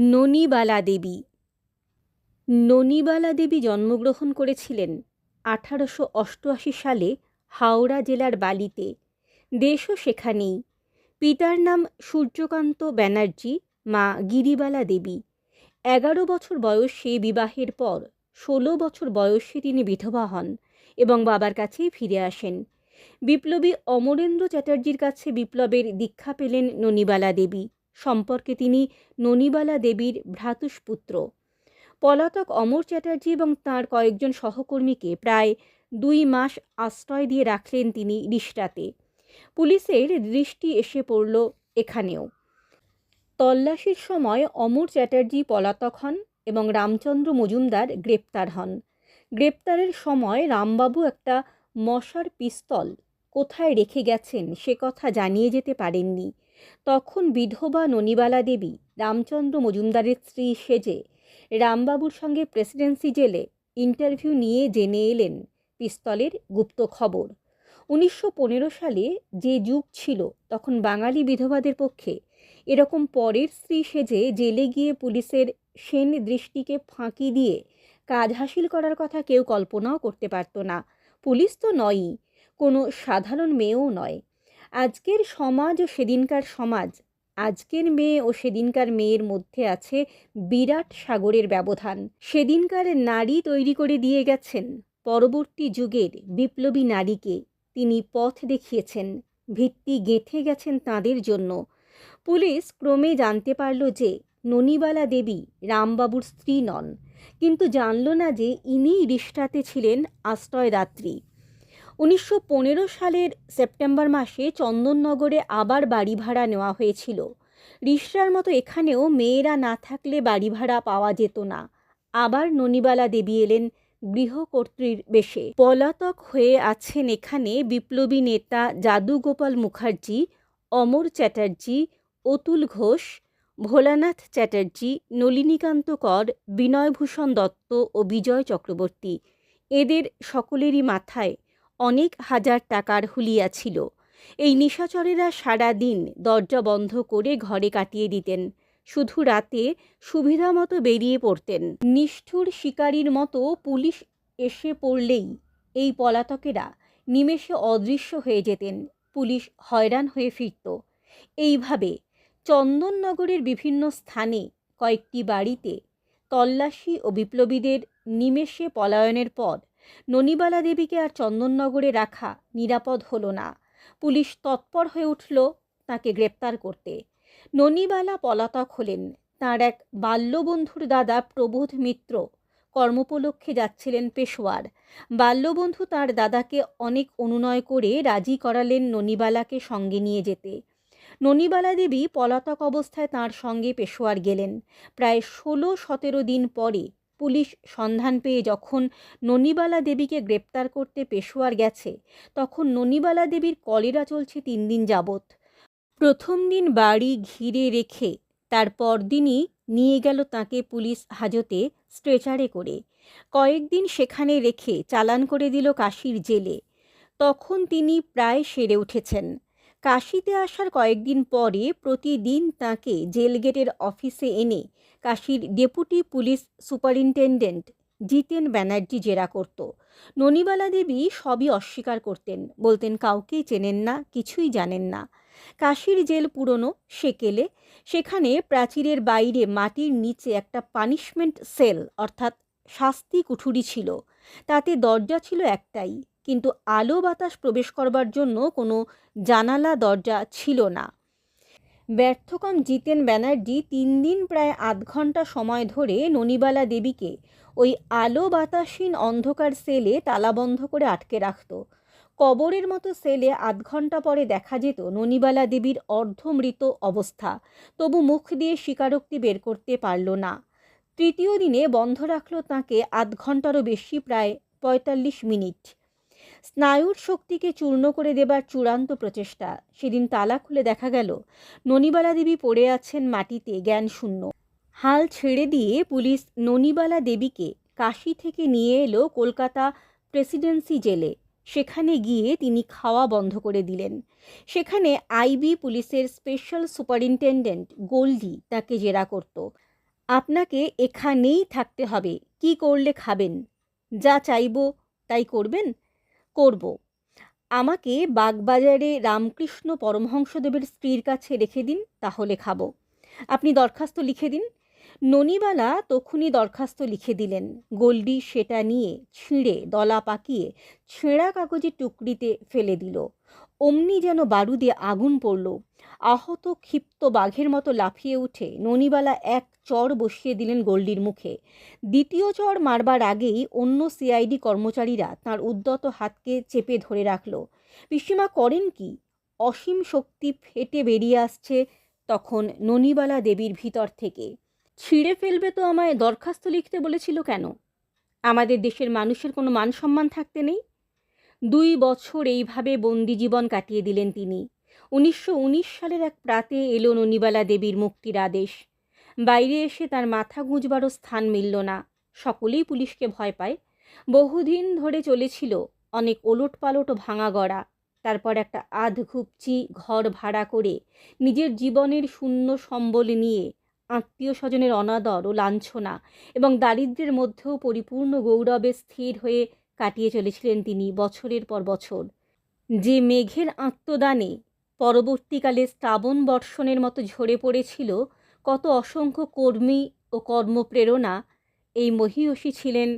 ননিবালা দেবী। ননিবালা দেবী জন্মগ্রহণ করেছিলেন 1888 সালে হাওড়া জেলার বালিতে। দেশও সেখানেই। পিতার নাম সূর্যকান্ত ব্যানার্জি, মা গিরিবালা দেবী। 11 বছর বয়সে বিবাহের পর 16 বছর বয়সে তিনি বিধবা হন এবং বাবার কাছেই ফিরে আসেন। বিপ্লবী অমরেন্দ্র চ্যাটার্জির কাছে বিপ্লবের দীক্ষা পেলেন ননিবালা দেবী। সম্পর্কে তিনি ননিবালা দেবীর ভ্রাতুষ্পুত্র। পলাতক অমর চ্যাটার্জি এবং তাঁর কয়েকজন সহকর্মীকে প্রায় 2 মাস আশ্রয় দিয়ে রাখলেন তিনি রিষড়াতে। পুলিশের দৃষ্টি এসে পড়ল এখানেও। তল্লাশির সময় অমর চ্যাটার্জি পলাতক হন এবং রামচন্দ্র মজুমদার গ্রেপ্তার হন। গ্রেপ্তারের সময় রামবাবু একটা মশার পিস্তল কোথায় রেখে গেছেন সে কথা জানিয়ে যেতে পারেননি। তখন বিধবা ননিবালা দেবী রামচন্দ্র মজুমদারের স্ত্রী সেজে রামবাবুর সঙ্গে প্রেসিডেন্সি জেলে ইন্টারভিউ নিয়ে জেনে এলেন পিস্তলের গুপ্ত খবর। 1915 সালে যে যুগ ছিল তখন বাঙালি বিধবাদের পক্ষে এরকম পরের স্ত্রী সেজে জেলে গিয়ে পুলিশের সেন দৃষ্টিকে ফাঁকি দিয়ে কাজ হাসিল করার কথা কেউ কল্পনাও করতে পারত না। পুলিশ তো নয়ই, কোনো সাধারণ মেয়েও নয়। আজকের সমাজ ও সেদিনকার সমাজ, আজকের মেয়ে ও সেদিনকার মেয়ের মধ্যে আছে বিরাট সাগরের ব্যবধান। সেদিনকার নারী তৈরি করে দিয়ে গেছেন পরবর্তী যুগের বিপ্লবী নারীকে। তিনি পথ দেখিয়েছেন, ভিত্তি গেঁথে গেছেন তাঁদের জন্য। পুলিশ ক্রমে জানতে পারল যে ননিবালা দেবী রামবাবুর স্ত্রী নন, কিন্তু জানল না যে ইনিই রিষড়াতে ছিলেন আশ্রয়দাত্রী। 1915 সালের সেপ্টেম্বর মাসে চন্দননগরে আবার বাড়ি ভাড়া নেওয়া হয়েছিল। রিষড়ার মতো এখানেও মেয়েরা না থাকলে বাড়ি ভাড়া পাওয়া যেত না। আবার ননিবালা দেবী এলেন গৃহকর্ত্রীর বেশে। পলাতক হয়ে আছেন এখানে বিপ্লবী নেতা যাদুগোপাল মুখার্জি, অমর চ্যাটার্জি, অতুল ঘোষ, ভোলানাথ চ্যাটার্জি, নলিনীকান্ত কর, বিনয়ভূষণ দত্ত ও বিজয় চক্রবর্তী। এদের সকলেরই মাথায় অনেক হাজার টাকার হুলিয়া ছিল। এই নিশাচরেরা সারা দিন দরজা বন্ধ করে ঘরে কাটিয়ে দিতেন। শুধু রাতে সুবিধা মতো বেরিয়ে পড়তেন। নিষ্ঠুর শিকারীর মতো পুলিশ এসে পড়লেই এই পলাতকেরা নিমেষে অদৃশ্য হয়ে যেতেন। পুলিশ হয়রান হয়ে ফিরত। এইভাবে চন্দননগরের বিভিন্ন স্থানে কয়েকটি বাড়িতে তল্লাশি ও বিপ্লবীদের নিমেষে পলায়নের পর ননিবালা দেবীকে আর চন্দননগরে রাখা নিরাপদ হলো না। পুলিশ তৎপর হয়ে উঠল তাকে গ্রেপ্তার করতে। ননিবালা পলাতক হলেন। তাঁর এক বাল্যবন্ধুর দাদা প্রবোধ মিত্র কর্মোপলক্ষে যাচ্ছিলেন পেশোয়ার। বাল্যবন্ধু তাঁর দাদাকে অনেক অনুনয় করে রাজি করালেন ননিবালাকে সঙ্গে নিয়ে যেতে। ননিবালা দেবী পলাতক অবস্থায় তাঁর সঙ্গে পেশোয়ার গেলেন। প্রায় 16-17 দিন পরে পুলিশ সন্ধান পেয়ে যখন ননিবালা দেবীকে গ্রেপ্তার করতে পেশোয়ার গেছে, তখন ননিবালা দেবীর কলেরা চলছে 3 দিন যাবৎ। প্রথম দিন বাড়ি ঘিরে রেখে তার পরদিনই নিয়ে গেল তাকে পুলিশ হাজতে স্ট্রেচারে করে। কয়েকদিন সেখানে রেখে চালান করে দিল কাশীর জেলে। তখন তিনি প্রায় সেরে উঠেছেন। কাশীতে আসার কয়েকদিন পরে প্রতিদিন তাকে জেলগেটের অফিসে এনে কাশীর ডেপুটি পুলিশ সুপারিনটেন্ডেন্ট জিতেন ব্যানার্জি জেরা করত। ননিবালা দেবী সবই অস্বীকার করতেন, বলতেন কাউকেই চেনেন না, কিছুই জানেন না। কাশীর জেল পুরনো সেকেলে। সেখানে প্রাচীরের বাইরে মাটির নিচে একটা পানিশমেন্ট সেল অর্থাৎ শাস্তি কুঠুরি ছিল। তাতে দরজা ছিল একটাই, কিন্তু আলো বাতাস প্রবেশ করবার জন্য কোনো জানালা দরজা ছিল না। ব্যর্থকাম জিতেন ব্যানার্জি 3 দিন প্রায় আধ ঘন্টা সময় ধরে ননিবালা দেবীকে ওই আলো বাতাসহীন অন্ধকার সেলে তালাবন্ধ করে আটকে রাখত। কবরের মতো সেলে আধ ঘন্টা পরে দেখা যেত ননিবালা দেবীর অর্ধমৃত অবস্থা। তবু মুখ দিয়ে স্বীকারোক্তি বের করতে পারল না। তৃতীয় দিনে বন্ধ রাখল তাঁকে আধ ঘন্টারও বেশি, প্রায় 45 মিনিট। স্নায়ুর শক্তিকে চূর্ণ করে দেবার চূড়ান্ত প্রচেষ্টা। সেদিন তালা খুলে দেখা গেল ননিবালা দেবী পড়ে আছেন মাটিতে জ্ঞানশূন্য। হাল ছেড়ে দিয়ে পুলিশ ননিবালা দেবীকে কাশী থেকে নিয়ে এলো কলকাতা প্রেসিডেন্সি জেলে। সেখানে গিয়ে তিনি খাওয়া বন্ধ করে দিলেন। সেখানে আইবি পুলিশের স্পেশাল সুপারিনটেন্ডেন্ট গোল্ডি তাকে জেরা করত। আপনাকে এখানেই থাকতে হবে, কি করলে খাবেন? যা চাইব তাই করবেন? করব। আমাকে বাগবাজারে রামকৃষ্ণ পরমহংসদেবের স্ত্রীর কাছে রেখে দিন, তাহলে খাবো। আপনি দরখাস্ত লিখে দিন। ননিবালা তখনই দরখাস্ত লিখে দিলেন। গোল্ডি সেটা নিয়ে ছিঁড়ে দলা পাকিয়ে ছেঁড়া কাগজের টুকরিতে ফেলে দিল। অমনি যেন বারুদে আগুন পড়ল। আহত ক্ষিপ্ত বাঘের মতো লাফিয়ে উঠে ননিবালা এক চড় বসিয়ে দিলেন গোল্ডির মুখে। দ্বিতীয় চড় মারবার আগেই অন্য সিআইডি কর্মচারীরা তাঁর উদ্যত হাতকে চেপে ধরে রাখল। পিসিমা করেন কি? অসীম শক্তি ফেটে বেরিয়ে আসছে তখন ননিবালা দেবীর ভিতর থেকে। ছিঁড়ে ফেলবে তো আমায় দরখাস্ত লিখতে বলেছিল কেন? আমাদের দেশের মানুষের কোনো মান সম্মান থাকতে নেই? 2 বছর এইভাবে বন্দি জীবন কাটিয়ে দিলেন তিনি। 1919 সালের এক প্রাতে এলো ননিবালা দেবীর মুক্তির আদেশ। বাইরে এসে তার মাথা গুঁজবারও স্থান মিলল না। সকলেই পুলিশকে ভয় পায়। বহুদিন ধরে চলেছিল অনেক ওলটপালট ও ভাঙা গড়া। তারপর একটা আধঘুপচি ঘর ভাড়া করে নিজের জীবনের শূন্য সম্বল নিয়ে আত্মীয় স্বজনের অনাদর ও লাঞ্ছনা এবং দারিদ্র্যের মধ্যেও পরিপূর্ণ গৌরবে স্থির হয়ে কাটিয়ে চলেছিলেন তিনি বছরের পর বছর। যে মেঘের আত্মদানে পরবর্তীকালে শ্রাবণ বর্ষণের মতো ঝরে পড়েছিল কত অসংখ্য কর্মী ও কর্মপ্রেরণা, এই মহীয়সী ছিলেন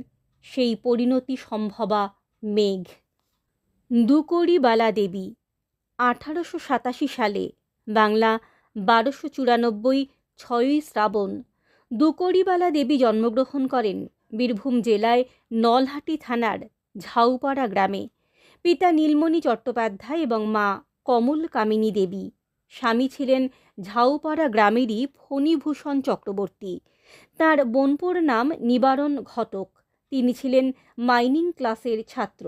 সেই পরিণতি সম্ভবা মেঘ। দুকড়িবালা দেবী 1887 সালে, বাংলা 1294, 6ই শ্রাবণ। দুকড়িবালা দেবী জন্মগ্রহণ করেন বীরভূম জেলায় নলহাটি থানার ঝাউপাড়া গ্রামে। পিতা নীলমণি চট্টোপাধ্যায় এবং মা কমল কামিনী দেবী। স্বামী ছিলেন ঝাউপাড়া গ্রামেরই ফণীভূষণ চক্রবর্তী। তাঁর বোনপোর নাম নিবারণ ঘটক। তিনি ছিলেন মাইনিং ক্লাসের ছাত্র।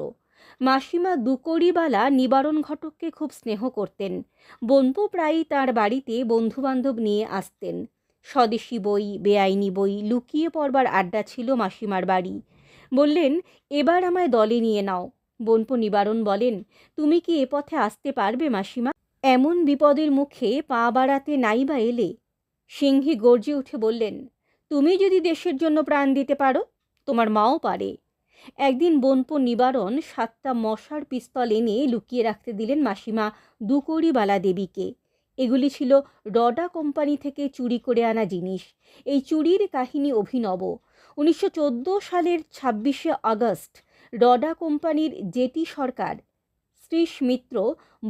মাসিমা দুকড়িবালা নিবারণ ঘটককে খুব স্নেহ করতেন। বোনপো প্রায়ই তাঁর বাড়িতে বন্ধুবান্ধব নিয়ে আসতেন। স্বদেশী বই, বেআইনি বই, লুকিয়ে পড়বার আড্ডা ছিল মাসিমার বাড়ি। বললেন, এবার আমায় দলে নিয়ে নাও। বোনপো নিবারণ বলেন, তুমি কি এ পথে আসতে পারবে মাসিমা? এমন বিপদের মুখে পা বাড়াতে নাই বা এলে? সিংহী গর্জে উঠে বললেন, তুমি যদি দেশের জন্য প্রাণ দিতে পারো, তোমার মাও পারে। একদিন বোনপো নিবারণ 7টা মশার পিস্তল এনে লুকিয়ে রাখতে দিলেন মাসিমা দুকড়িবালা দেবীকে। এগুলি ছিল রডা কোম্পানি থেকে চুরি করে আনা জিনিস। এই চুরির কাহিনী অভিনব। 1914 সালের 26শে আগস্ট রডা কোম্পানির জেটি সরকার শ্রীশ মিত্র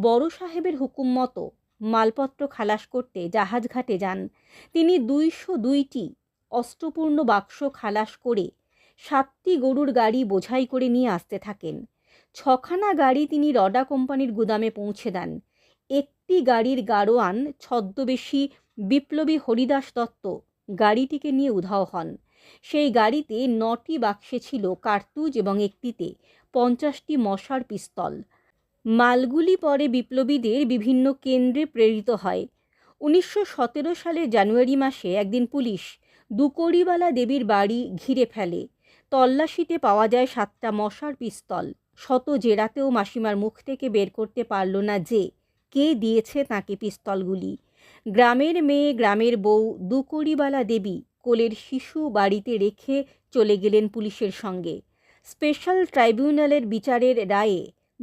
বড় সাহেবের হুকুম মতো মালপত্র খালাস করতে জাহাজ ঘাটে যান। তিনি 202টি অস্ত্রপূর্ণ বাক্স খালাস করে 7টি গরুর গাড়ি বোঝাই করে নিয়ে আসতে থাকেন। 6খানা গাড়ি তিনি রডা কোম্পানির গুদামে পৌঁছে দেন। একটি গাড়ির গাড়োয়ান ছদ্মবেশী বিপ্লবী হরিদাস দত্ত গাড়িটিকে নিয়ে উধাও হন। সেই গাড়িতে 9টি বাক্সে ছিল কার্তুজ এবং একটিতে 50টি মশার পিস্তল। মালগুলি পরে বিপ্লবীদের বিভিন্ন কেন্দ্রে প্রেরিত হয়। 1917 সালের জানুয়ারি মাসে একদিন পুলিশ দুকড়িবালা দেবীর বাড়ি ঘিরে ফেলে। তল্লাশিতে পাওয়া যায় 7টা মশার পিস্তল। শত জেরাতেও মাসিমার মুখ থেকে বের করতে পারল না যে কে দিয়েছে তাকে পিস্তলগুলি। গ্রামের মেয়ে, গ্রামের বউ দুকড়িবালা দেবী কোলের শিশু বাড়িতে রেখে চলে গেলেন পুলিশের সঙ্গে। স্পেশাল ট্রাইব্যুনালের বিচারের রায়ে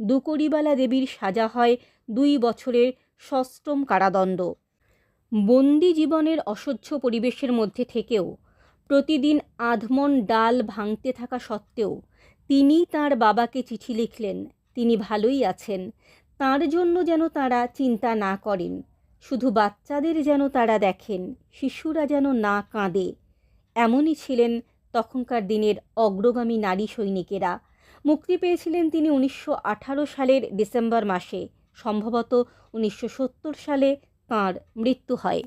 দুকড়িবালা দেবীর সাজা হয় 2 বছরের সশ্রম কারাদণ্ড। বন্দি জীবনের অসহ্য পরিবেশের মধ্যে থেকেও, প্রতিদিন আধমন ডাল ভাঙতে থাকা সত্ত্বেও তিনি তাঁর বাবাকে চিঠি লিখলেন তিনি ভালোই আছেন। তাঁর জন্য যেন তাঁরা চিন্তা না করেন, শুধু বাচ্চাদের যেন তাঁরা দেখেন, শিশুরা যেন না কাঁদে। এমনই ছিলেন তখনকার দিনের অগ্রগামী নারী সৈনিকেরা। মুক্তি পেয়েছিলেন তিনি 1918 সালের ডিসেম্বর মাসে। সম্ভবত 1970 সালে তাঁর মৃত্যু হয়।